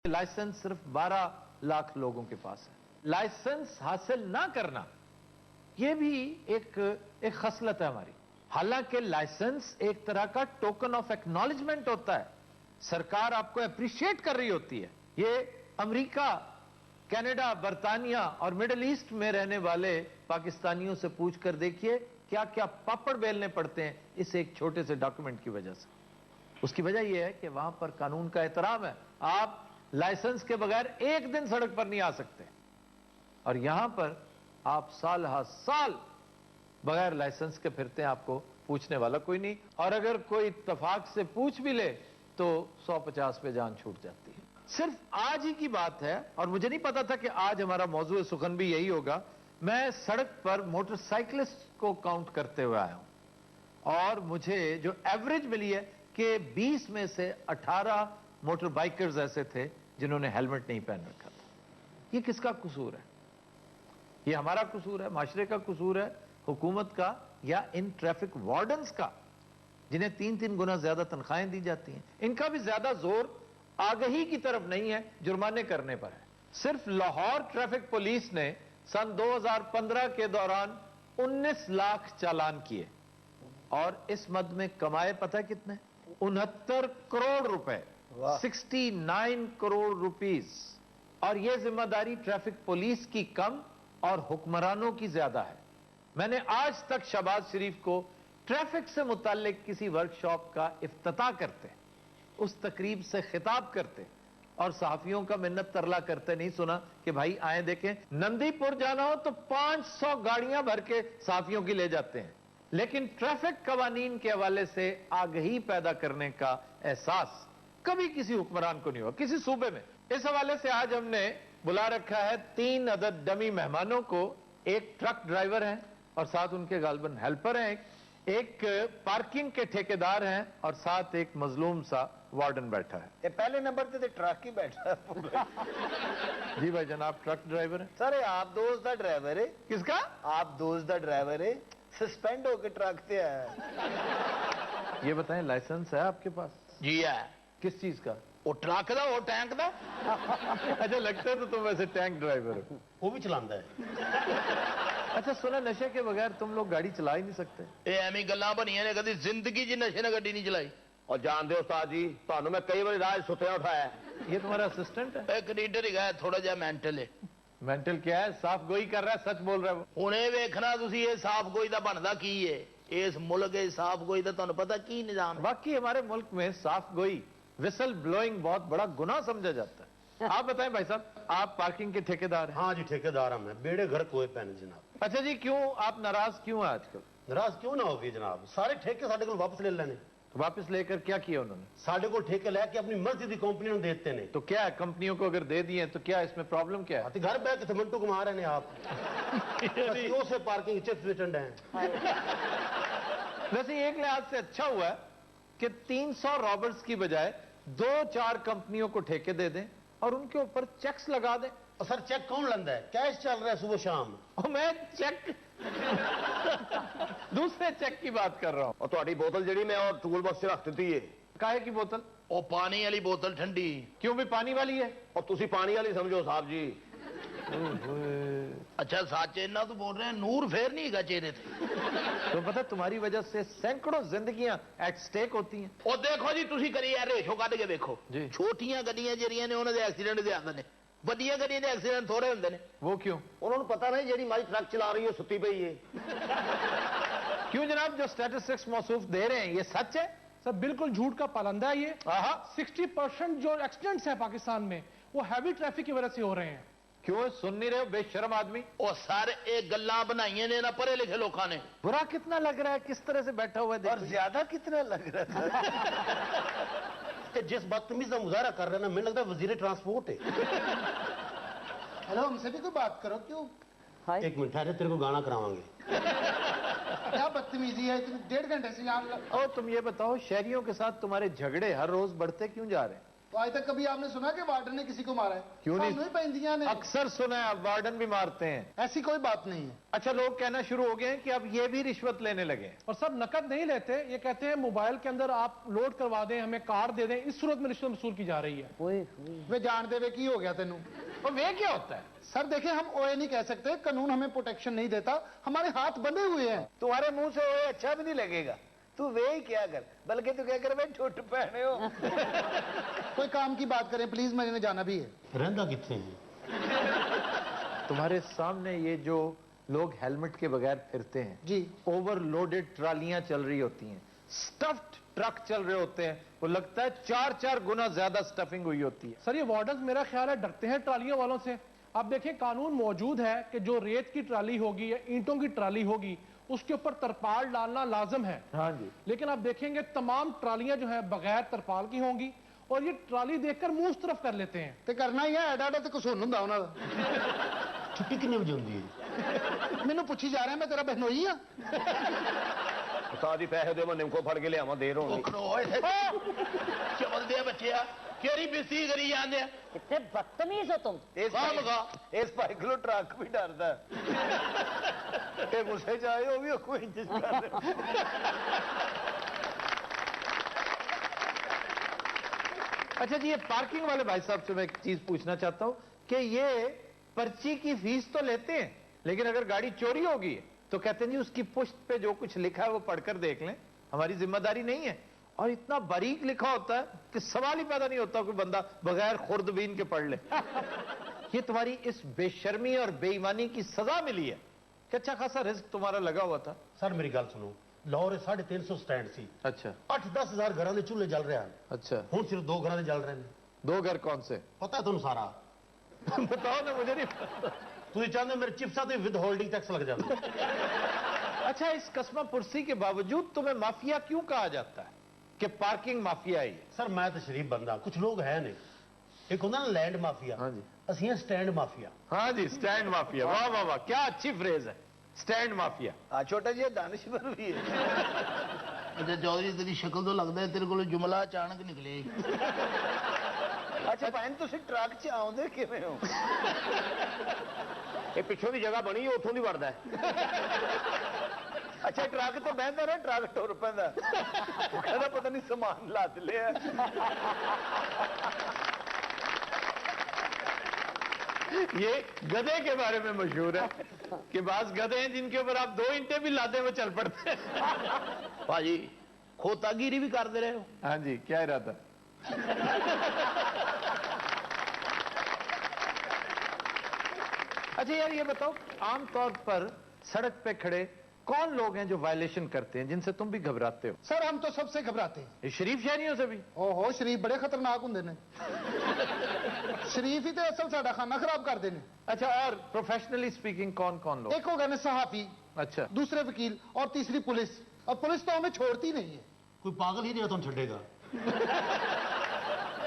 Licence सिर्फ 12 लाख लोगों के पास है। लाइसेंस हासिल ना करना यह भी एक खसलत है हमारी। हालांकि लाइसेंस एक तरह का टोकन ऑफ एक्नॉलेजमेंट होता है, सरकार आपको अप्रिशिएट कर रही होती है। ये अमेरिका, कनाडा, बर्तानिया और मिडिल ईस्ट में रहने वाले पाकिस्तानियों से पूछ कर देखिए क्या क्या पापड़ बेलने पड़ते हैं इस एक छोटे से डॉक्यूमेंट की वजह से। उसकी वजह यह है कि वहां पर कानून का एहतराम है। आप लाइसेंस के बगैर एक दिन सड़क पर नहीं आ सकते, और यहां पर आप साल हर साल बगैर लाइसेंस के फिरते हैं, आपको पूछने वाला कोई नहीं। और अगर कोई इत्तफाक से पूछ भी ले तो 150 पे जान छूट जाती है। सिर्फ आज ही की बात है, और मुझे नहीं पता था कि आज हमारा मौजूद सुखन भी यही होगा। मैं सड़क पर मोटरसाइकिलिस्ट को काउंट करते हुए आया हूं, और मुझे जो एवरेज मिली है कि 20 में से 18 मोटर बाइकर्स ऐसे थे जिन्होंने हेलमेट नहीं पहन रखा था। ये किसका कसूर है? ये हमारा कसूर है, माशरे का कसूर है, हुकूमत का, या इन ट्रैफिक वार्डन्स का जिन्हें 3-3 गुना ज्यादा तनख्वाहें दी जाती हैं? इनका भी ज्यादा जोर आगही की तरफ नहीं है, जुर्माने करने पर है। सिर्फ लाहौर ट्रैफिक पुलिस ने सन 2015 के दौरान 19 लाख चालान किए, और इस मद में कमाए पता कितने? 69 करोड़ रुपए, 69 करोड़ रुपीस। और यह जिम्मेदारी ट्रैफिक पुलिस की कम और हुक्मरानों की ज्यादा है। मैंने आज तक शहबाज शरीफ को ट्रैफिक से मुताल्लिक किसी वर्कशॉप का इफ्तिताह करते, उस तकरीब से खिताब करते और सहाफियों का मिन्नत तरला करते नहीं सुना कि भाई आए देखें। नंदीपुर जाना हो तो 500 गाड़ियां भर के सहाफियों की ले जाते हैं, लेकिन ट्रैफिक कवानीन के हवाले से आगही पैदा करने का एहसास कभी किसी हुक्मरान को नहीं हुआ किसी सूबे में। इस हवाले से आज हमने बुला रखा है 3 अदद डमी मेहमानों को। एक ट्रक ड्राइवर हैं और साथ उनके गालबन हेल्पर हैं, एक पार्किंग के ठेकेदार हैं, और साथ एक मजलूम सा वार्डन बैठा है। ये पहले नंबर पे ट्रक ही बैठा है। जी भाई जनाब, ट्रक ड्राइवर है। सर आप दोस्त दा ड्राइवर है। किसका? आप दोस्त दा ड्राइवर है, सस्पेंड होके ट्रक से आया। ये बताएं, लाइसेंस है आपके पास? जी है। किस चीज का? वो ट्रक दा, वो टैंक दा। अच्छा, लगता है तो तुम वैसे टैंक ड्राइवर हो। वो भी चलाता है। अच्छा सुना, नशे के बगैर तुम लोग गाड़ी चला ही नहीं सकते। ये एवं गल्लां बनियां ने, कदी जिंदगी च नशे ने गड्डी नहीं चलाई। और जानते हो उस्ताद जी, ਤੁਹਾਨੂੰ मैं कई बार रात सुत्या उठाया। ये तुम्हारा असिस्टेंट है? एक रीडर ही है, थोड़ा जा मेंटल है। मेंटल क्या है? साफ गोई कर रहा है, सच बोल रहा है वो। हुणे वेखना तुसी ये साफ गोई दा बनदा की है। इस मुल्क के साफ गोई दा तुहानू पता की निजाम है? बाकी हमारे मुल्क में साफ गोई, विसल ब्लोइंग बहुत बड़ा गुनाह समझा जाता है। आप बताएं भाई साहब, आप पार्किंग के ठेकेदार हैं? हाँ जी, ठेकेदार हम हैं। बेड़े घर कोए पैने जनाब। अच्छा जी, क्यों आप नाराज क्यों हैं आजकल? नाराज क्यों ना होगी जनाब, सारे ठेके साडे को वापस ले लेने। तो वापस लेकर क्या किया उन्होंने? साडे को ठेके लेके अपनी मर्जी की कंपनी में देते ने। तो क्या है, कंपनियों को अगर दे दिए तो क्या इसमें प्रॉब्लम क्या है? घर बैठ के मिनटों घुमा रहे हैं आप। से पार्किंग चिप्स रिटर्न है। वैसे एक लिहाज से अच्छा हुआ है कि 300 रॉबर्ट्स की बजाय 2-4 कंपनियों को ठेके दे दें और उनके ऊपर चेक्स लगा दें। और सर चेक कौन लंदा है? कैश चल रहा है सुबह शाम। और मैं चेक दूसरे चेक की बात कर रहा हूं। और तुम्हारी बोतल जड़ी मैं और टूल बॉक्स से रख दी है। काहे की बोतल? वो पानी वाली बोतल ठंडी। क्यों भी पानी वाली है? और तुसी पानी वाली समझो साहब जी। अच्छा सच इन्ना तो बोल रहे हैं, नूर फेर नहीं गा चेहरे थे। तो पता तुम्हारी वजह से सैकड़ों जिंदगियां एट स्टेक होती हैं। और देखो जी तुसी करी यार रेशो कट के देखो, छोटियां गड्डियां ਜਿਹੜੀਆਂ ਨੇ ਉਹਨਾਂ ਦੇ ਐਕਸੀਡੈਂਟ ਜ਼ਿਆਦਾ ਨੇ, ਵੱਡੀਆਂ ਗੱਡੀਆਂ ਦੇ ਐਕਸੀਡੈਂਟ ਥੋੜੇ ਹੁੰਦੇ ਨੇ। वो क्यों? उन्होंने पता नहीं जी हमारी ट्रक चला रही है सुती पई है। क्यों जनाब, जो स्टैटिस्टिक्स मौसूफ दे रहे हैं ये सच है? सर बिल्कुल झूठ का पालंदा है ये। 60% जो एक्सीडेंट्स है पाकिस्तान में वो हैवी ट्रैफिक की वजह से हो रहे हैं। क्यों सुन नहीं रहे हो बेशर्म आदमी? और सर एक गल्लां बनाइयां ने ना पढ़े लिखे लोगों ने। बुरा कितना लग रहा है, किस तरह से बैठा हुआ है, और ज्यादा कितना लग रहा कि जिस बदतमीज का मुजाहरा कर रहे हैं ना, मुझे लगता है वजीर ट्रांसपोर्ट है। हेलो, हमसे भी कोई बात करो। क्यों? एक मिनट ठहरे, तेरे को गाना करावांगे। क्या बदतमीजी है, तुम 1.5 घंटे से यहाँ। और तुम ये बताओ, शहरियों के साथ तुम्हारे झगड़े हर रोज बढ़ते क्यों जा रहे हैं? तो आज तक कभी आपने सुना कि वार्डन ने किसी को मारा है? क्यों नहीं? सानू ही पैंदियां ने। अक्सर सुना है, अब वार्डन भी मारते हैं। ऐसी कोई बात नहीं है। अच्छा, लोग कहना शुरू हो गए हैं कि अब ये भी रिश्वत लेने लगे हैं। और सब नकद नहीं लेते, ये कहते हैं मोबाइल के अंदर आप लोड करवा दें, हमें कार्ड दे दें, इस सूरत में रिश्वत वसूल की जा रही है। वे जान दे वे की हो गया तेनू? और वे क्या होता है? सर देखें, हम ओए नहीं कह सकते, कानून हमें प्रोटेक्शन नहीं देता, हमारे हाथ बंधे हुए हैं। तुम्हारे मुंह से ओए अच्छा भी नहीं लगेगा, तू वे ही क्या कर, बल्कि तू क्या कर भाई ठुट पहने हो। कोई काम की बात करें प्लीज, मैंने जाना भी है। रहंदा किथे है? तुम्हारे सामने ये जो लोग हेलमेट के बगैर फिरते हैं जी, ओवरलोडेड ट्रालियां चल रही होती हैं, स्टफ्ड ट्रक चल रहे होते हैं, वो लगता है 4-4 गुना ज्यादा स्टफिंग हुई होती है। सर ये वार्डन्स मेरा ख्याल है डरते हैं ट्रालियों वालों से। आप देखें कानून मौजूद है कि जो रेत की ट्राली होगी या ईंटों की ट्राली होगी उसके ऊपर तरपाल डालना लाजम है। हाँ जी। लेकिन आप देखेंगे तमाम ट्रालियां जो है बगैर तरपाल की होंगी और ये ट्राली देखकर मुंह उस तरफ कर लेते हैं। ते करना ही है, एडा एडा ते कसून हुंदा उन्हां दा। छुट्टी कितने बजे होती है? मैनू पूछी जा रहा है, मैं तेरा बहनोई हां। उस्ताद जी पैसे दे, मैं निमको फड़ के लियावां, देर होनी। चवलदे बच्चे केरी बिस्ती करी जाते हैं। कितने बदतमीज हो तुम। इस भाई को ट्रक भी डरदा है, गुस्से च आए, वो भी कोई इंतज कर रहे। अच्छा जी, ये पार्किंग वाले भाई साहब से मैं एक चीज पूछना चाहता हूं कि ये पर्ची की फीस तो लेते हैं, लेकिन अगर गाड़ी चोरी होगी तो कहते हैं जी उसकी पुश्त पे जो कुछ लिखा है वो पढ़कर देख लें, हमारी जिम्मेदारी नहीं है। और इतना बारीक लिखा होता है कि सवाल ही पैदा नहीं होता कोई बंदा बगैर खुर्दबीन के पढ़ ले। ये तुम्हारी इस बेशर्मी और बेईमानी की सजा मिली है कि अच्छा खासा रिस्क तुम्हारा लगा हुआ था। सर मेरी गल सुनो, लाहौर 350 स्टैंड सी, अच्छा 8-10 हजार घरों के चूल्हे जल रहे हैं। अच्छा, हूं सिर्फ 2 घरों के जल रहे हैं। 2 घर कौन से? पता है तुम सारा? बताओ ना, मुझे नहीं पता। तुम चाहते मेरे चिप्सा तो विद होल्डिंग टैक्स लग जाता। अच्छा, इस कस्मा पुरसी के बावजूद तुम्हें माफिया क्यों कहा जाता है कि पार्किंग माफिया ही है? सर मैं तो शरीफ बंदा, कुछ लोग है नहीं, एक होता ना लैंड माफिया, हाँ जी, असि हैं स्टैंड माफिया। हाँ जी, स्टैंड माफिया। वाह वाह वाह, क्या अच्छी फ्रेज है, स्टैंड माफिया। हाँ छोटा जी दानिशवर भी है। अच्छा चौधरी तेरी शक्ल तो लगता है तेरे को जुमला अचानक निकले। अच्छा भैन तुम ट्रक च आउंदे किवें हो? ये पिछों की जगह बनी, उतों की वड़दा है। अच्छा ट्रक तो बहता रहा, ट्रक टुर पैंदा, कहता पता नहीं सामान लाद लिया। ये गधे के बारे में मशहूर है कि बास गधे हैं जिनके ऊपर आप 2 ईंटें भी लादे वो चल पड़ते हैं। भाजी खोतागिरी भी कर दे रहे हो? हाँ जी, क्या इरादा? अच्छा यार ये बताओ, आमतौर पर सड़क पे खड़े कौन लोग हैं जो वायलेशन करते हैं जिनसे तुम भी घबराते हो? सर हम तो सबसे घबराते हैं। ये शरीफ शहरियों से भी? ओहो, शरीफ बड़े खतरनाक होंगे ने। शरीफ ही तो असल साडा खाना खराब कर देने। अच्छा, और प्रोफेशनली स्पीकिंग कौन कौन लोग? एक हो गए सहाफी, अच्छा, दूसरे वकील और तीसरी पुलिस। और पुलिस तो हमें छोड़ती नहीं है। कोई पागल ही नहीं तुम छेगा।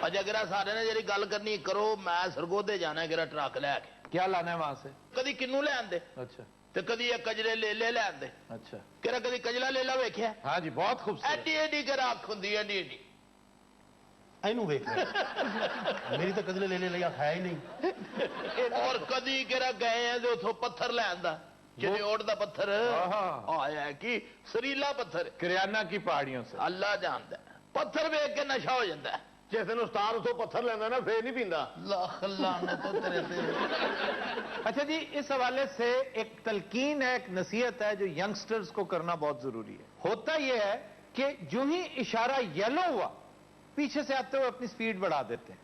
अच्छा गिरा सारे ने जी गल करनी करो, मैं सरगोधे जाना है गिरा ट्रक लैके। क्या लाना है वहां से? कदी किन्नू ले आंदे अच्छा, ते कदी ये कजरे ले आंदे। अच्छा, गिरा कदी कजला लेला वेख्या? हाँ जी, बहुत खूबसूरत। एडी एडी गिरा अख हुंदी एडी एडी। इनू वेख मेरी तो कदले लेने लिया है ही नहीं। और कदी गिरा गए हैं जो उथों पत्थर ले आंदा, चिन्योट दा पत्थर आया कि सरीला पत्थर, करियाना की पहाड़ियों से। अल्लाह जानदा है, पत्थर वेख के नशा हो जाता है। जिस दिन उस्ताद उतो पत्थर लेंदा ना फिर नहीं पींदा। लाख लानत हो तेरे पे। अच्छा जी, इस हवाले से एक तलकीन है, एक नसीहत है जो यंगस्टर्स को करना बहुत जरूरी है। होता यह है कि जो ही इशारा येलो हुआ, पीछे से आते हुए अपनी स्पीड बढ़ा देते हैं।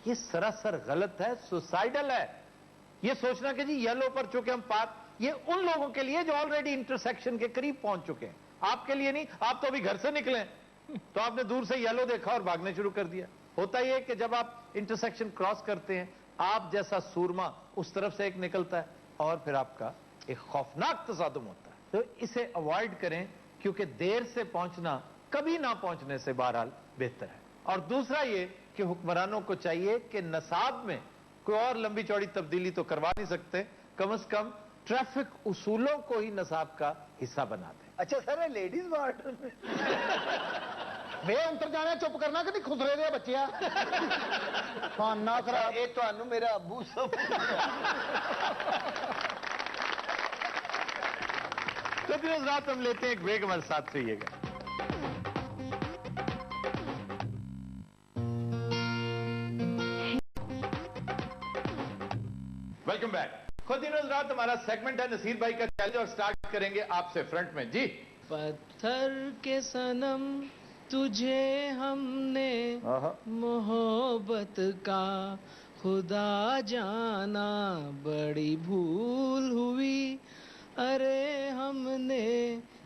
ये सरासर गलत है, सुसाइडल है। ये सोचना कि जी येलो पर चुके हम पार, ये उन लोगों के लिए जो ऑलरेडी इंटरसेक्शन के करीब पहुंच चुके हैं, आपके लिए नहीं। आप तो अभी घर से निकले तो आपने दूर से येलो देखा और भागने शुरू कर दिया। होता यह है कि जब आप इंटरसेक्शन क्रॉस करते हैं, आप जैसा सूरमा उस तरफ से एक निकलता है और फिर आपका एक खौफनाक तसादुम होता है। तो इसे अवॉइड करें, क्योंकि देर से पहुंचना कभी ना पहुंचने से बहरहाल बेहतर है। और दूसरा ये कि हुक्मरानों को चाहिए कि नसाब में कोई और लंबी चौड़ी तब्दीली तो करवा नहीं सकते, कम से कम ट्रैफिक उसूलों को ही नसाब का हिस्सा बना दें। अच्छा सर लेडीज वार्ड ਵੇ ਅੰਤਰ ਜਾਣਿਆ ਚੁੱਪ ਕਰਨਾ ਕਿ ਨਹੀਂ ਖੁਸਰੇ ਦੇ ਬੱਚਿਆ ਖਾਨਾ ਖਰਾਬ ਇਹ ਤੁਹਾਨੂੰ ਮੇਰਾ ਅੱਬੂ ਸਭ तो दिन रात हम लेते हैं एक ब्रेक, हमारे साथ रहिएगा। Welcome back. खुद दिन रात हमारा सेगमेंट है नसीर भाई का चैलेंज, और स्टार्ट करेंगे आपसे फ्रंट में जी। पत्थर के सनम तुझे हमने मोहब्बत का खुदा जाना, बड़ी भूल हुई अरे हमने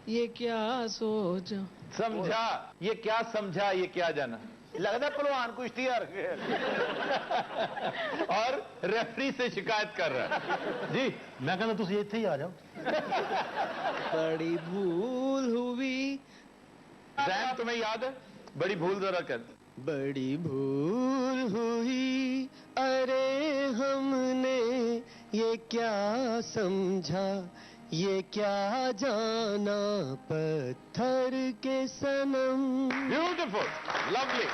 ये क्या सोचा। समझा ये क्या समझा ये क्या जाना। लगता है पहलवान कुश्ती हार गए और रेफरी से शिकायत कर रहा है जी। मैं कहना तुम इत्थे ही आ जाओ। बड़ी भूल हुई। जैन तुम्हें याद है? बड़ी भूल जरा कर। बड़ी भूल हुई अरे हमने ये क्या समझा, ये क्या जाना, पत्थर के सनम। Beautiful, lovely.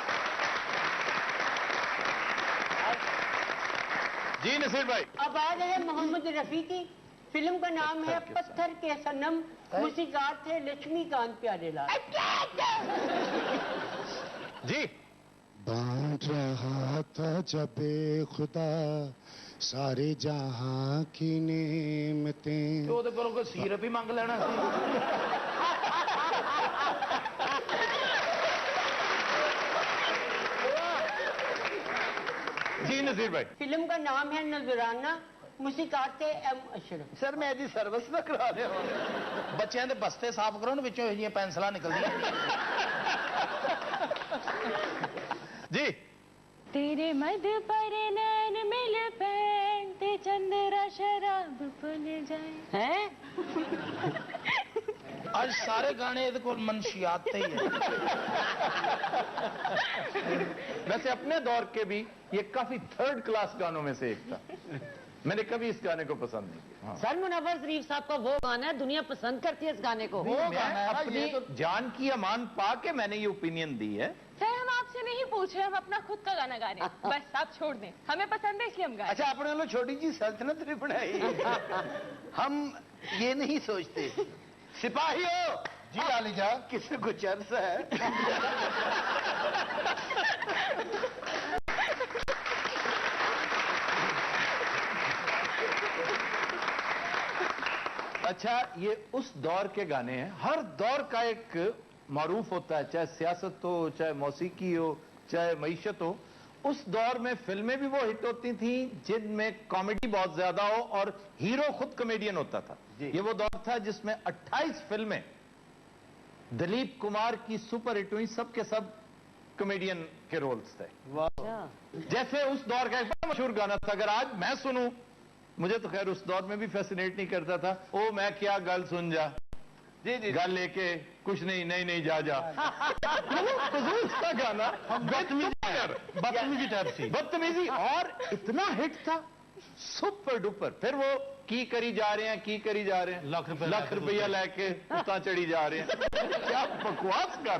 जी नसीर भाई। आवाज है मोहम्मद रफी की, फिल्म का नाम है पत्थर के सनम, मूसीकार थे लक्ष्मीकांत प्यारेलाल जी। बांट रहा था जब खुदा सारे जहां की नेमतें। ਉਹਦੇ ਕੋਲੋਂ ਕੋਈ ਸਿਰਪ ਹੀ ਮੰਗ ਲੈਣਾ ਸੀ। जी नसीर भाई। फिल्म का नाम है नजराना, मूसीकार थे एम अशरफ। सर मैं ਇਹਦੀ ਸਰਵਿਸ ਨਾ ਕਰਾ ਲਿਆ ਬੱਚਿਆਂ ਦੇ ਬਸਤੇ ਸਾਫ਼ ਕਰੋ, ਵਿੱਚੋਂ ਇਹ ਜਿਹੀਆਂ ਪੈਨਸਲਾਂ ਨਿਕਲਦੀਆਂ। जी। तेरे मद पर नैन मिल पहनते चंद्रा शराब भूल जाए हैं? ਅੱਜ ਸਾਰੇ ਗਾਣੇ ਇਹਦੇ ਕੋਲ मनशियात ਤੇ ही है। वैसे अपने दौर के भी ये काफी थर्ड क्लास गानों में से एक था। मैंने कभी इस गाने को पसंद नहीं किया। हाँ। सर मुनव्वर शरीफ साहब का वो गाना है, दुनिया पसंद करती है इस गाने को। मैं अपनी जान की अमान पा के मैंने ये ओपिनियन दी है। सर हम आपसे नहीं पूछ रहे, हम अपना खुद का गाना गा रहे हैं, बस आप छोड़ दें, हमें पसंद है इसलिए हम गा रहे हैं। अच्छा अपने लो छोटी जी सल्तनत भी बनाई हम ये नहीं सोचते सिपाही हो जी लाली जा किसी को चर्च है। अच्छा ये उस दौर के गाने हैं। हर दौर का एक मारूफ होता है, चाहे सियासत हो, चाहे मौसीकी हो, चाहे मईशत हो। उस दौर में फिल्में भी वो हिट होती थी जिनमें कॉमेडी बहुत ज्यादा हो और हीरो खुद कॉमेडियन होता था। ये वो दौर था जिसमें 28 फिल्में दिलीप कुमार की सुपर हिट हुई, सब के सब कॉमेडियन के रोल्स थे। जैसे उस दौर का एक बड़ा मशहूर गाना था, अगर आज मैं सुनूं, मुझे तो खैर उस दौर में भी फैसिनेट नहीं करता था, ओ मैं क्या गल सुन जा, जी जी गल लेके कुछ नहीं नहीं नहीं जा जा। का गाना बदतमीजी टाइप थी, बदतमीजी, और इतना हिट था, सुपर डुपर। फिर वो की करी जा रहे हैं, की करी जा रहे हैं, लाख रुपया लेके उतना चढ़ी जा रहे हैं। क्या बकवास कर।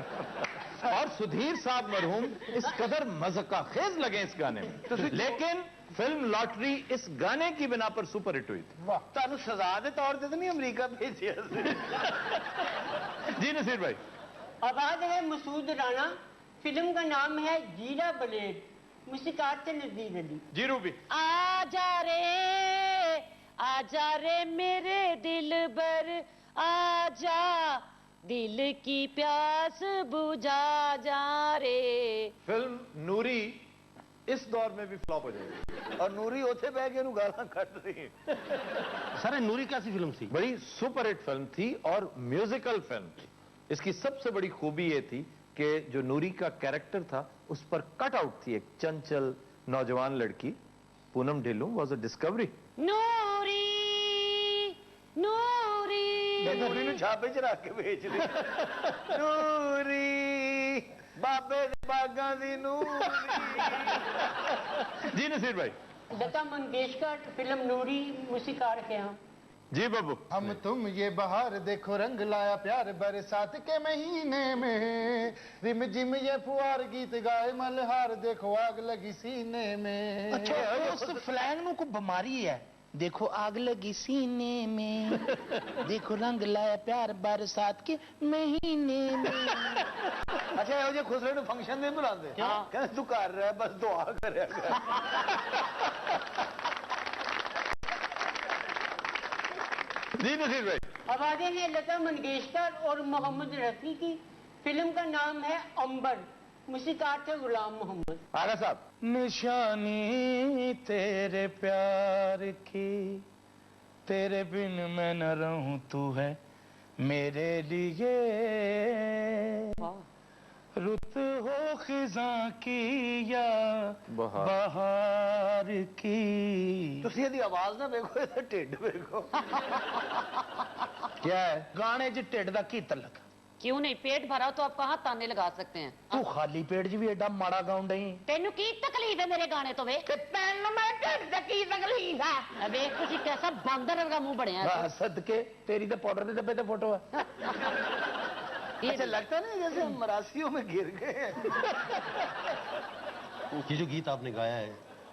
और सुधीर साहब मरहूम इस कदर मज़ाक़ खेज लगे इस गाने में, लेकिन फिल्म लॉटरी इस गाने की बिना पर सुपर हिट हुई थी। ਤੁਹਾਨੂੰ सजा के तौर पर तो नहीं अमरीका भेजिया जी नसीर भाई। आवाज है मसूद राणा, फिल्म का नाम है जीरा ब्लेड, मूसीकार थे नज़ीर अली। जी रूबी। आजा रे मेरे दिलबर, आजा दिल की प्यास बुझा जा रे। फिल्म नूरी इस दौर में भी फ्लॉप हो जाएगी, और नूरी उसे बह के गाला कट रही है। सर नूरी कैसी फिल्म थी? बड़ी सुपर हिट फिल्म थी और म्यूजिकल फिल्म थी। इसकी सबसे बड़ी खूबी ये थी कि जो नूरी का कैरेक्टर था उस पर कट आउट थी एक चंचल नौजवान लड़की, Poonam Dhillon was a discovery. Noorie Noorie Noorie ने छापे च रख के बेच रहे। नूरी बाबे दे बागां दी नूरी। जी नसीर भाई। लता मंगेशकर, फिल्म नूरी, मूसीकार थे हम। जी बाबू। हम तुम ये बहार देखो रंग लाया प्यार बरसात के महीने में, रिम जिम ये फुहार गीत गाए मल्हार देखो आग लगी सीने में। अच्छा उस फ्लैंग में कोई बीमारी है। देखो आग लगी सीने में, देखो रंग लाया प्यार बरसात के महीने में। अच्छा ਇਹੋ ਜਿਹੇ ਖੁਸਰੇ ਨੂੰ ਫੰਕਸ਼ਨ ਨਹੀਂ ਬੁਲਾਉਂਦੇ ਕਹਿੰਦੇ ਤੂੰ ਕਰ ਰਿਹਾ ਬਸ ਦੁਆ ਕਰਿਆ ਕਰ। जी नसीर भाई। आवाजें हैं लता मंगेशकर और मोहम्मद रफी की। फिल्म का नाम है अंबर, मूसीकार थे गुलाम मोहम्मद। आगा साहब। निशानी तेरे प्यार की, तेरे बिन मैं न रहूं तू है मेरे लिए, रुत हो खिजां की या बहार की। ਤੁਸੀਂ ਇਹਦੀ ਆਵਾਜ਼ ਨਾ ਵੇਖੋ ਇਹਦਾ ਢਿੱਡ ਵੇਖੋ। क्या है गाने च ढिड दा की तलक? क्यों नहीं, पेट भरा हो तो आप कहाँ ताने लगा सकते हैं? तू खाली पेट च भी एडा माड़ा गाउं डई। तेनू की तकलीफ है मेरे गाने तो वे? तेन मैं ढिड दा की तकलीफ है? अबे तुसी कैसा बंदर वर्गा मुंह बढ़िया है। सदके तेरी तो पाउडर के डब्बे ते फोटो है। अच्छा लगता नहीं जैसे हम मरासियों में गिर गए हैं। ये जो गीत आपने गाया है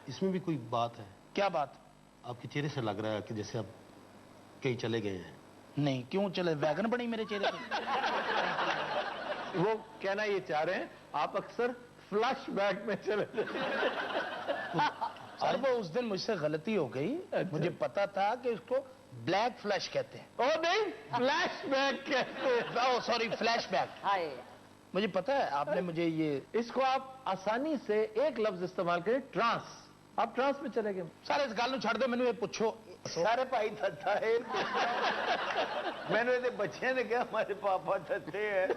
इसमें भी कोई बात है? क्या बात? आपके चेहरे से लग रहा है कि जैसे आप कहीं चले गए हैं। नहीं क्यों चले, वैगन बनी मेरे चेहरे पे। वो कहना ये चाह रहे हैं आप अक्सर फ्लैशबैक में चले सर वो उस दिन मुझसे गलती हो गई। मुझे पता था कि इसको ब्लैक फ्लैश कहते हैं। ओ नहीं, फ्लैशबैक कहते हैं। ओ सॉरी फ्लैशबैक। हाय मुझे पता है आपने मुझे ये। इसको आप आसानी से एक लफ्ज इस्तेमाल करें, ट्रांस। आप ट्रांस में चले गए। सारे इस गल छड़ दो, मैंने ये पूछो। सारे भाई थत्था है। मैंने ये बच्चे ने कहा हमारे पापा थत्थे हैं।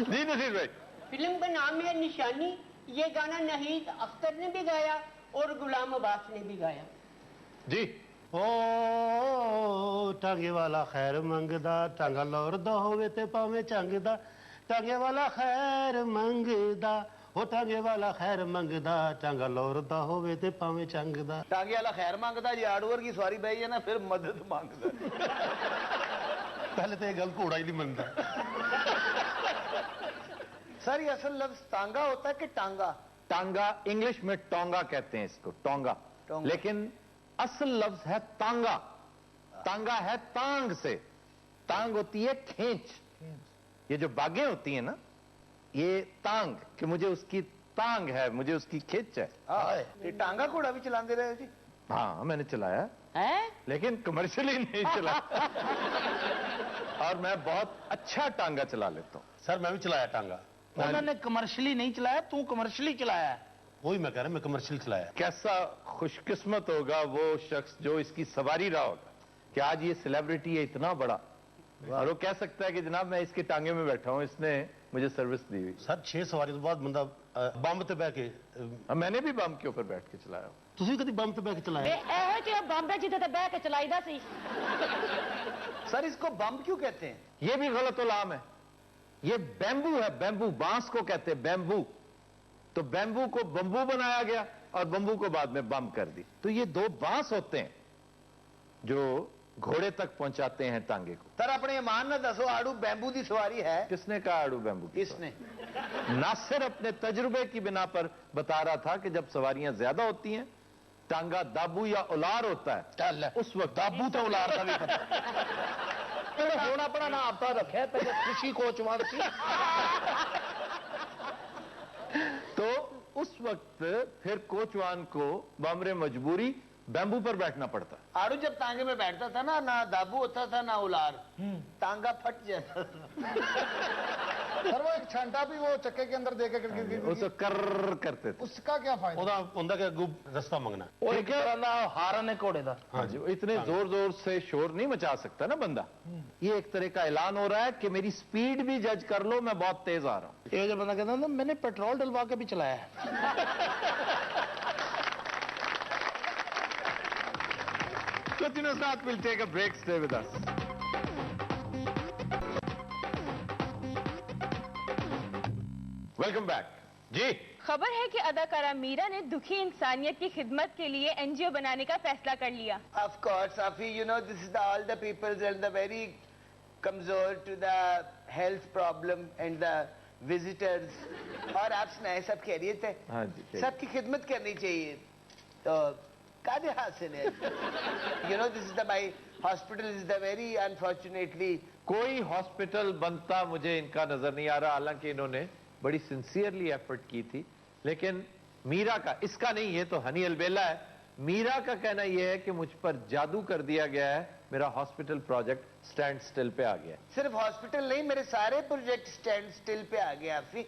जी नसीर भाई। फिल्म का नाम है निशानी। ये गाना नहीद अख्तर ने भी गाया और गुलाम अब्बास ने भी गाया। जी। ओ टांगे वाला खैर मंगदा, टांगा लौरदा होवे ते पावे चंगदा, टांगे वाला खैर मंगदा, हो टांगे वाला खैर मंगदा, टांगा लौरदा होवे ते पावे चंगदा। टांगे वाला खैर मांगदा जी आड़ूअर की सवारी बही है ना फिर मदद मांगदा। पहले तो ये गल घोड़ा ही नहीं मनता। सर ये असल लफ्ज टांगा होता है कि टांगा? टांगा इंग्लिश में टोंगा कहते हैं इसको, टोंगा। लेकिन असल लफ्ज है तांगा। तांगा है तांग से, तांग होती है खींच। ये जो बागें होती हैं ना, ये तांग कि मुझे उसकी तांग है, मुझे उसकी खिंच है। ये टांगा घोड़ा भी चलाते रहे जी? हाँ मैंने चलाया है, लेकिन कमर्शियली नहीं चलाया। और मैं बहुत अच्छा टांगा चला लेता हूँ। सर मैं भी चलाया टांगा। उन्होंने कमर्शियली नहीं चलाया, तू कमर्शियली चलाया है। वही मैं कह रहा, मैं कमर्शियल चलाया। कैसा खुशकिस्मत होगा वो शख्स जो इसकी सवारी रहा होगा कि आज ये सेलिब्रिटी है इतना बड़ा, और वो कह सकता है कि जनाब मैं इसके टांगे में बैठा हूं, इसने मुझे सर्विस दी हुई। सर 6 सवारी तो बाद बंदा बंब ते बह के। मैंने भी बम के ऊपर बैठ के चलाया। ਤੁਸੀਂ ਕਦੀ ਬੰਬ ਤੇ ਬਹਿ ਕੇ वे ਚਲਾਇਆ? ਇਹੋ ਜਿਹੇ ਬੰਬੇ ਜਿੱਦੇ ਤੇ ਬਹਿ ਕੇ ਚਲਾਈਦਾ ਸੀ। सर इसको बम क्यों कहते हैं? ये भी गलत उलाम है। ये बैम्बू है, बैम्बू, बांस को कहते हैं बैम्बू। तो बैम्बू को बम्बू बनाया गया और बम्बू को बाद में बम कर दी। तो ये दो बांस होते हैं जो घोड़े तक पहुंचाते हैं टांगे को। सर अपने ईमान ना दसो आड़ू बैम्बू की सवारी है? किसने कहा आड़ू बैम्बू की? इसने। नासिर अपने तजुर्बे की बिना पर बता रहा था कि जब सवारियां ज्यादा होती हैं, टांगा दाबू या उलार होता है, उस वक्त दाबू तो उलार का भी पता। ਹੁਣ ਆਪਣਾ ਨਾਮ ਆਪਦਾ ਰੱਖਿਆ ਪਹਿਲੇ ਖੁਸ਼ੀ ਕੋਚਵਾਨ ਸੀ। तो उस वक्त फिर कोचवान को बामरे मजबूरी बैम्बू पर बैठना पड़ता। आड़ू जब टांगे में बैठता था ना दाबू होता था ना उलार, टांगा फट जाता था। सर वो एक छंटा भी वो चक्के के अंदर देके उसको कर करते थे। उसका क्या फायदा? ਉਹਦਾ ਹੁੰਦਾ ਕਿ ਅੱਗੋਂ ਰਸਤਾ ਮੰਗਣਾ। ਉਹ ਇੱਕ ਤਰ੍ਹਾਂ ਦਾ ਹਾਰਨ ਹੈ ਘੋੜੇ ਦਾ। हाँ जी, वो इतने जोर जोर से शोर नहीं मचा सकता ना बंदा। ये एक तरह का ऐलान हो रहा है कि मेरी स्पीड भी जज कर लो, मैं बहुत तेज आ रहा हूं। ਇਹ ਜੋ ਬੰਦਾ ਕਹਿੰਦਾ ਹੁੰਦਾ मैंने पेट्रोल डलवा के भी चलाया है। Continuous Nath will take a break. Stay with us. Welcome back जी। خبر ہے کہ اداکارہ میرا نے دکھی انسانیت کی خدمت کے لیے NGO بنانے کا فیصلہ کر لیا. Of course, Safi, you know, this is all the people and the very کمزور to the health problem and the visitors. اور آپ سنائیں سب خیریت ہے؟ ہاں جی. سب کی خدمت کرنی چاہیے. تو قادر حاصل ہے. You know, this is the, my hospital is the very unfortunately. کوئی ہاسپٹل بنتا مجھے ان کا نظر نہیں آ رہا، حالانکہ انہوں نے بڑی سنسیئرلی ایفرٹ کی تھی. لیکن میرا کا، اس کا نہیں، یہ تو ہنی البیلا ہے. میرا کا کہنا یہ ہے کہ مجھ پر جادو کر دیا گیا ہے، میرا ہاسپٹل پروجیکٹ سٹینڈ سٹل پہ آ گیا. صرف ہاسپٹل نہیں، میرے سارے پروجیکٹ سٹینڈ سٹل پہ آ گئے. آفی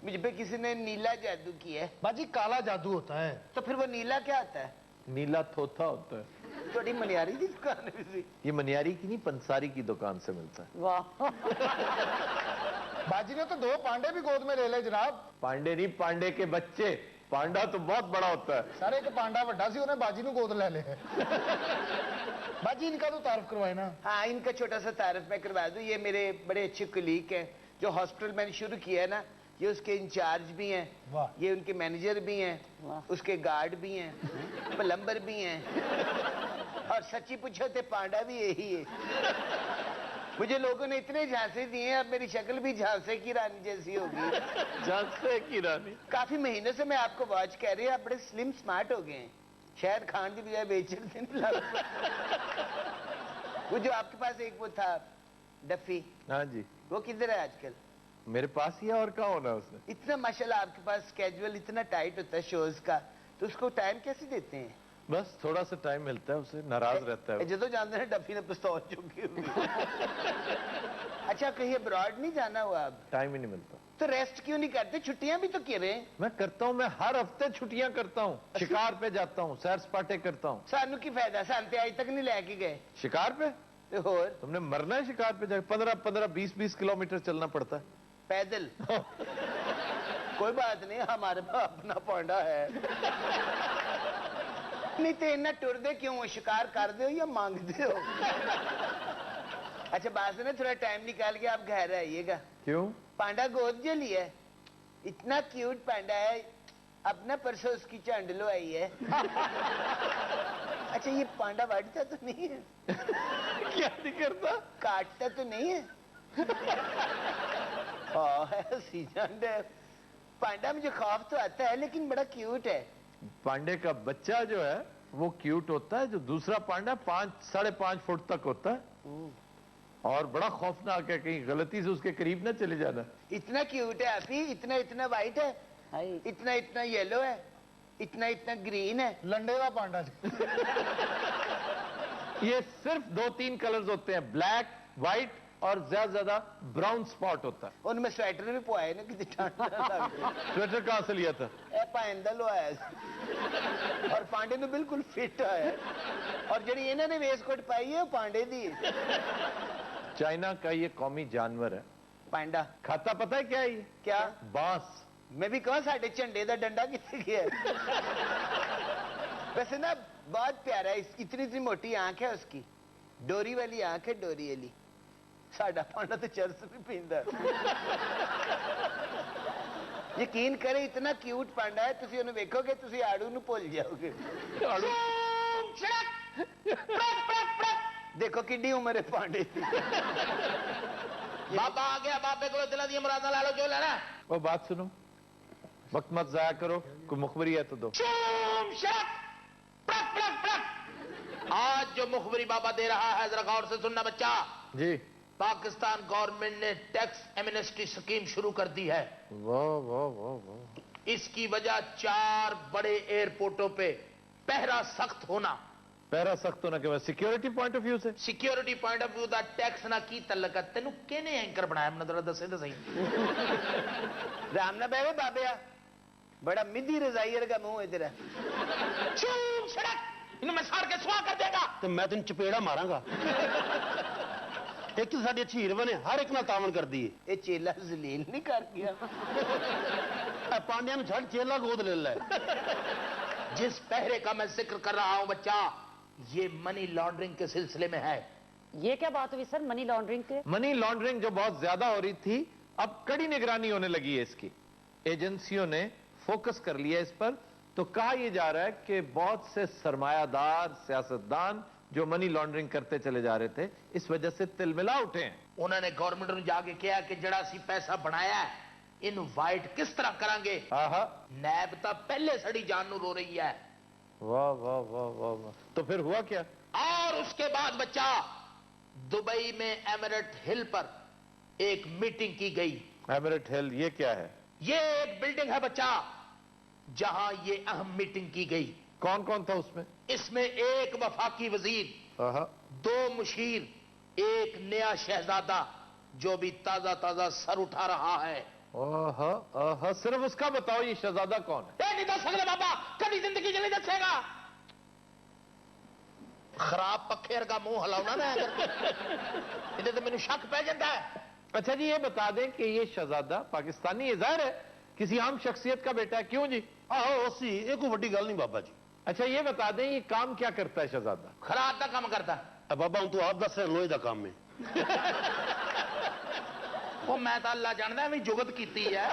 مجھ پہ کسی نے نیلا جادو کیا ہے. باجی کالا جادو ہوتا ہے. تو پھر وہ نیلا کیا ہوتا ہے؟ نیلا تھوتھا ہوتا ہے. تھوڑی منیاری کی دکان ہے. یہ منیاری کی نہیں، پنساری کی دکان سے ملتا ہے. واہ. باجی نے تو 2 پانڈے بھی گود میں لے لے جناب. پانڈے نہیں، پانڈے کے بچے. پانڈا تو بہت بڑا ہوتا ہے. سارے ایک پانڈا وڈا سی، انہیں باجی نو گود لے لے. باجی ان کا تو تعارف کروائے نا. ہاں، ان کا چھوٹا سا تعارف میں کروا دوں. یہ میرے بڑے اچھے کلیگ ہیں. جو ہاسپٹل میں نے شروع کیا ہے نا، یہ اس کے انچارج بھی ہیں، یہ ان کے مینیجر بھی ہیں، اس کے گارڈ بھی ہیں، پلمبر بھی ہیں، اور سچی پوچھو تو پانڈا بھی یہی ہے. مجھے لوگوں نے اتنے جھانسے دیے ہیں، اب میری شکل بھی جھانسے کی رانی جیسی ہوگی. جھانسے کی رانی. کافی مہینوں سے میں آپ کو واچ کہہ رہی ہوں، آپ بڑے سلم سمارٹ ہو گئے ہیں. شاید کھان کی بجائے بیچن سے نہیں لگتا. وہ جو آپ کے پاس ایک وہ تھا ڈفی، ہاں جی، وہ کدھر ہے آج کل؟ میرے پاس ہی ہے، اور کہاں ہونا اس نے. اتنا ماشاءاللہ آپ کے پاس اسکیجول اتنا ٹائٹ ہوتا ہے شوز کا، تو اس کو ٹائم کیسے دیتے ہیں؟ بس تھوڑا سا ٹائم ملتا ہے، اسے ناراض رہتا ہے. جدو جانتے ہیں ڈفی نے پستول چکی ہوئی. اچھا، کہیں ابراڈ نہیں جانا ہوا اب؟ ٹائم ہی نہیں ملتا. تو ریسٹ کیوں نہیں کرتے؟ چھٹیاں بھی تو کر رہے ہیں. میں کرتا ہوں، میں ہر ہفتے چھٹیاں کرتا ہوں. شکار پہ جاتا ہوں، سیر سپاٹے کرتا ہوں. سانو کی فائدہ؟ سانتے آج تک نہیں لے کے گئے شکار پہ. اور تم نے مرنا ہے شکار پہ جا کے. 15-20 کلومیٹر چلنا پڑتا ہے پیدل. کوئی بات نہیں، ہمارے پاس اپنا پانڈا ہے. نہیں تو اتنا ٹر دے کیوں ہو؟ شکار کر دے ہو یا مانگ دے ہو؟ اچھا، بات نے تھوڑا ٹائم نکال کے آپ گھر آئیے گا. کیوں؟ پانڈا گود جو لیا ہے، اتنا کیوٹ پانڈا ہے. اپنا پرسوں اس کی چانڈلو آئی ہے. اچھا، یہ پانڈا واٹتا تو نہیں ہے؟ کیا نہیں کرتا؟ کاٹتا تو نہیں ہے؟ سی جانڈ ہے پانڈا. مجھے خوف تو آتا ہے لیکن بڑا کیوٹ ہے. پانڈے کا بچہ جو ہے وہ کیوٹ ہوتا ہے. جو دوسرا پانڈا 5-5.5 فٹ تک ہوتا ہے، اور بڑا خوفناک ہے، کہیں غلطی سے اس کے قریب نہ چلے جانا. اتنا کیوٹ ہے آفی، اتنا وائٹ ہے، اتنا یلو ہے، اتنا گرین ہے. لنڈے کا پانڈا. یہ صرف 2-3 کلرز ہوتے ہیں، بلیک، وائٹ اور زیادہ براؤن سپاٹ ہوتا ہے. ان میں سویٹر بھی پوائے نا، کتنی ٹھنڈ. سویٹر کہاں سے لیا تھا؟ پائندہ لو آیا. اور پانڈے نے بالکل فٹ ہے. اور جڑی انہوں نے ویس کوٹ پائی ہے وہ پانڈے دی. چائنا کا یہ قومی جانور ہے پانڈا. کھاتا پتہ ہے کیا ہے یہ؟ کیا؟ بانس. میں بھی کہاں ساڑھے جھنڈے دا ڈنڈا کتنے گیا. ویسے نا بہت پیارا ہے. اتنی موٹی آنکھ ہے اس کی، ڈوری والی آنکھ ہے، ڈوری والی. ساڈا پانڈا تو چرس بھی پیندا. یقین کرے اتنا کیوٹ پانڈا ہے، تسی انہوں ویکھو گے تسی آڑو نو بھول جاؤ گے. دیکھو کڈی عمر ہے پانڈے کی. بابا آ گیا، بابے کو دلا دیا مرادہ لا لو جو لینا. وہ بات سنو، وقت مت ضائع کرو، کوئی مخبری ہے تو دو. آج جو مخبری بابا دے رہا ہے ذرا غور سے سننا بچہ. جی. پاکستان گورنمنٹ نے ٹیکس ایمنسٹی سکیم شروع کر دی ہے. واہ واہ واہ واہ. اس کی وجہ 4 بڑے ایئرپورٹوں پہ پہرا سخت ہونا. پہرا سخت ہونا کے بعد سیکیورٹی پوائنٹ آف ویو سے؟ سیکیورٹی پوائنٹ آف ویو دا ٹیکس نہ کی تعلق ہے. تینوں کہنے اینکر بنایا میں ذرا دسے تو صحیح. رام نہ بہوے بابیا، بڑا مدی رضائی ورگا منہ ہے تیرا. انہوں میں سار کے سوا کر دے گا تو میں تین چپیڑا ماراں گا. ایک تو ساڈی اچھی ہیروین ہے، ہر ایک نال تعاون کردی ہے. یہ چیلا ذلیل نہیں کر گیا؟ پانڈیا نو چھڑ چیلا گود لے لے. جس پہرے کا میں ذکر کر رہا ہوں بچہ، یہ منی لانڈرنگ کے سلسلے میں ہے. یہ کیا بات ہوئی سر منی لانڈرنگ کے؟ منی لانڈرنگ جو بہت زیادہ ہو رہی تھی، اب کڑی نگرانی ہونے لگی ہے اس کی. ایجنسیوں نے फोकस कर लिया इस पर, तो कहा यह जा रहा है कि बहुत से सरमायादार सियासतदान जो मनी लॉन्ड्रिंग करते चले जा रहे थे, इस वजह से तिलमिला उठे हैं। उन्होंने गवर्नमेंट ਨੂੰ जाके कहा कि जड़ा सी पैसा बनाया है इनू वाइट किस तरह करांगे। नैब तो पहले सड़ी जान नू रो रही है। वाह वाह वाह वाह वाह। तो फिर हुआ क्या? और उसके बाद बच्चा दुबई में एमिरेट हिल पर एक मीटिंग की गई। एमिरेट हिल ये क्या है? ये एक बिल्डिंग है बच्चा जहां ये अहम मीटिंग की गई। कौन कौन था उसमें? इसमें एक वफाकी वजीर, 2 मुशीर, एक नया शहजादा जो भी ताजा ताजा सर उठा रहा है। सिर्फ उसका बताओ, ये शहजादा कौन है? नहीं दस सकते बाबा, कभी जिंदगी च नहीं दसेगा। खराब पखे वर्गा मुंह हिलाउना ना इहदे ते मैनू शक पै जाता है। अच्छा जी, ये बता दें कि ये शहजादा पाकिस्तानी है, जाहिर है किसी आम शख्सियत का बेटा है, क्यों जी? उसी ये कोई बड़ी गल नहीं बाबा जी। अच्छा ये बता दें ये काम क्या करता है शहजादा? खराब का काम करता है। बाबा हूं तू आप दस लोहे का काम है। वो मैं तो अल्लाह जानदा भी जुगत की है,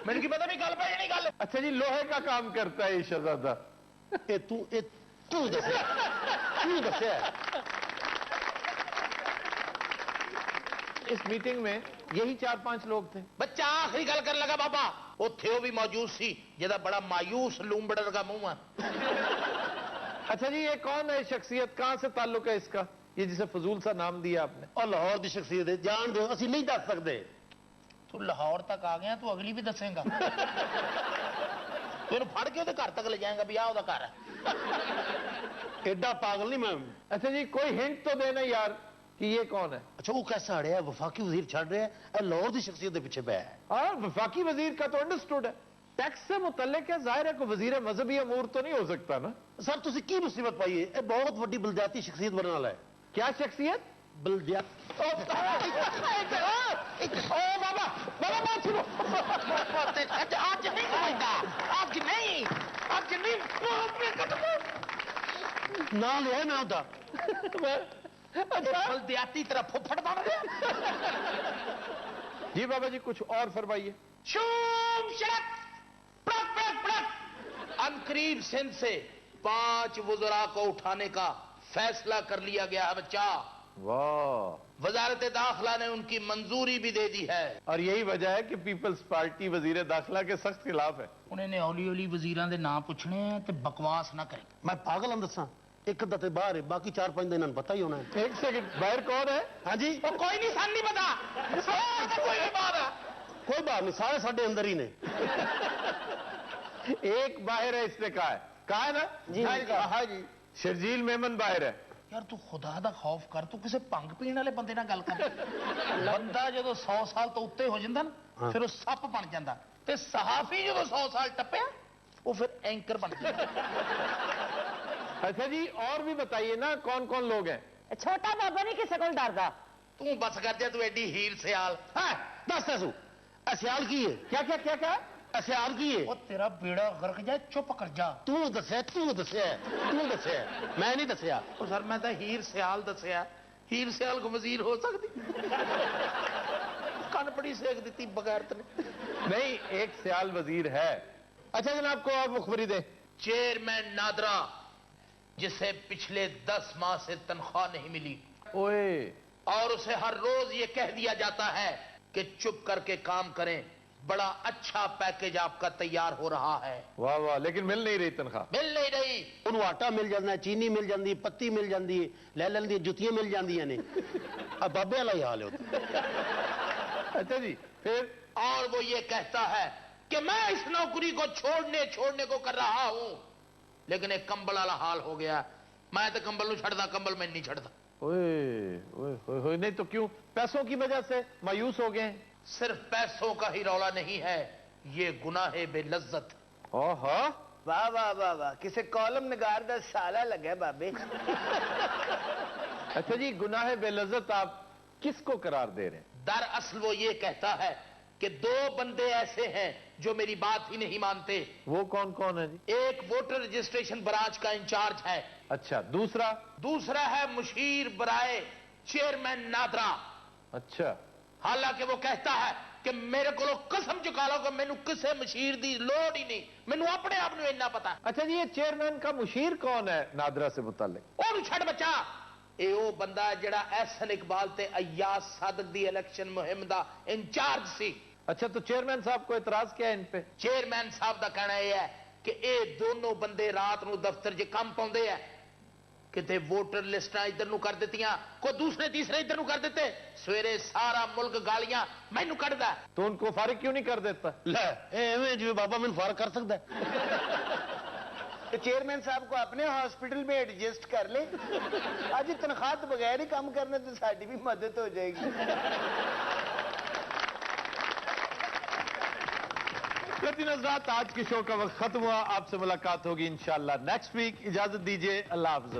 मैंने की पता भी गल पै नहीं गल। अच्छा जी, लोहे का काम करता है ये शहजादा। तू दस्या इस मीटिंग में यही 4-5 लोग थे। बच्चा आखिरी गल कर लगा बाबा, उत्थे वो भी मौजूद सी जिहदा बड़ा मायूस लूंबड़र का मुंह है। अच्छा जी, ये कौन है शख्सियत, कहां से ताल्लुक है इसका, ये जिसे फजूल सा नाम दिया आपने? और लाहौर की शख्सियत है, जान दो असं नहीं दस सकते। तू लाहौर तक आ गया, तू अगली भी दसेगा। तू फड़ के उहदे घर तक ले जाएगा भी आ उहदा घर है। एडा पागल नहीं मैं। अच्छा जी, कोई हिंट तो देना यार कि ये कौन है? अच्छा वो कैसा अड़े है, वफाकी वजीर छड़ रहे हैं, लाहौर की शख्सियत के पीछे पे है। और वफाकी वजीर का तो अंडरस्टूड है, टैक्स से मुतल्लिक है, जाहिर है कोई वजीर मजहबी अमूर तो नहीं हो सकता ना। सर तुसी की मुसीबत पाई है, बहुत बड़ी बलदियाती शख्सियत बनने वाला है। क्या शख्सियत? बलदियात। ना लिया ना होता बलदियाती तरह फुफड़ बन गया। जी बाबा जी कुछ और फरमाइए। शूम शरक प्लक प्लक प्लक। अनकरीब सिंध से 5 वज़रा को उठाने का फैसला कर लिया गया है बच्चा। वाह। वजारत दाखिला ने उनकी मंजूरी भी दे दी है। और यही वजह है कि पीपल्स पार्टी वजीर दाखिला के सख्त खिलाफ है। उन्होंने हौली हौली वजीरां दे नाम पूछने हैं ते बकवास ना करें। मैं पागल हूं दसा, एक अद्धा ते बाहर है, बाकी 4-5 दिन इन्हें पता ही होना है। एक सेकंड, बाहर कौन है? हाँ जी कोई नहीं, सन नहीं पता। कोई बात नहीं, सारे साढ़े अंदर ही ने। एक बाहर है इसने कहा है ना जी? हाँ जी, शर्जील मेमन बाहर है। यार तू खुदा दा खौफ कर, तू किसी भंग पीने वाले बंदे नाल गल कर। बंदा जो 100 साल तो उत्ते हो जाता ना फिर वो सप बन जाता, ते सहाफी जो 100 साल टप्पया वो फिर एंकर बन जाता। अच्छा जी, और भी बताइए ना कौन कौन लोग हैं? छोटा बाबा नहीं किसी को डरदा। तू बस कर जा, तू एडी हीर सियाल। दस दसू सियाल की है? क्या क्या क्या क्या सियाल की है? वो तेरा बेड़ा गर्क जाए, चुप कर जा। तू दसिया मैं नहीं दसिया। सर मैं तो हीर सियाल दसिया, हीर सियाल को वजीर हो सकती? कन बड़ी सेक दी बगैर नहीं, एक सियाल वजीर है। अच्छा जनाब को आप मुखबरी दे। चेयरमैन नादरा जिसे पिछले 10 माह से तनख्वाह नहीं मिली, ओए, और उसे हर रोज ये कह दिया जाता है कि चुप करके काम करें, बड़ा अच्छा पैकेज आपका तैयार हो रहा है। वाह वाह, लेकिन मिल नहीं रही तनख्वाह। मिल नहीं रही। उन्होंने आटा मिल जाता है, चीनी मिल जाती है, पत्ती मिल जाती है, ले लेंदी जुतियां मिल जांदियां ने। अब बाबे वाला ही हाल होता। अच्छा जी, फिर? और वो ये कहता है कि मैं इस नौकरी को छोड़ने को कर रहा हूं, लेकिन एक कंबल वाला हाल हो गया। मैं तो कंबल नहीं छड़ता, कंबल में नहीं छड़ता। ओए, नहीं तो क्यों? पैसों की वजह से मायूस हो गए? सिर्फ पैसों का ही रौला नहीं है, ये गुनाहे बेलज्जत। ओहो, वाह वाह वाह वाह, किसी कॉलम निगार दा साला लगा बाबे। अच्छा जी, गुनाहे बेलज्जत आप किसको करार दे रहे हैं? दरअसल वो ये कहता है कि 2 बंदे ऐसे हैं जो मेरी बात ही नहीं मानते। वो कौन कौन है जी? एक वोटर रजिस्ट्रेशन ब्रांच का इंचार्ज है। अच्छा, दूसरा है मुशीर बराए चेयरमैन नादरा। अच्छा, हालांकि वो कहता है کہ میرے کو قسم چکا لو کہ مینوں کسے مشیر دی لوڑ ہی نہیں، مینوں اپنے آپ نو اتنا پتا۔ اچھا جی، یہ چیئرمین کا مشیر کون ہے نادرا سے متعلق؟ اور چھڑ بچا، اے او بندہ جڑا احسن اقبال تے ایاز صادق دی الیکشن مہم دا انچارج سی۔ اچھا، تو چیئرمین صاحب کو اعتراض کیا ہے ان پہ؟ چیئرمین صاحب دا کہنا یہ ہے کہ اے دونوں بندے رات نو دفتر چ کم پاؤندے ہیں، کتے ووٹر لسٹاں ادھر نو کر دیتیاں، کوئی دوسرے تیسرے ادھر نو کر دیتے، سویرے سارا ملک گالیاں مینوں کڈدا ہے۔ تو ان کو فارغ کیوں نہیں کر دیتا؟ لے ایویں جی بابا مینوں فارغ کر سکدا ہے؟ تو چیئرمین صاحب کو اپنے ہاسپٹل میں ایڈجسٹ کر لیں، آج تنخواہ تو بغیر ہی کام کرنے تو ساری بھی مدد ہو جائے گی۔ کرتی نظرات، آج کے شو کا وقت ختم ہوا، آپ سے ملاقات ہوگی انشاءاللہ نیکسٹ ویک۔ اجازت دیجیے، اللہ حافظ۔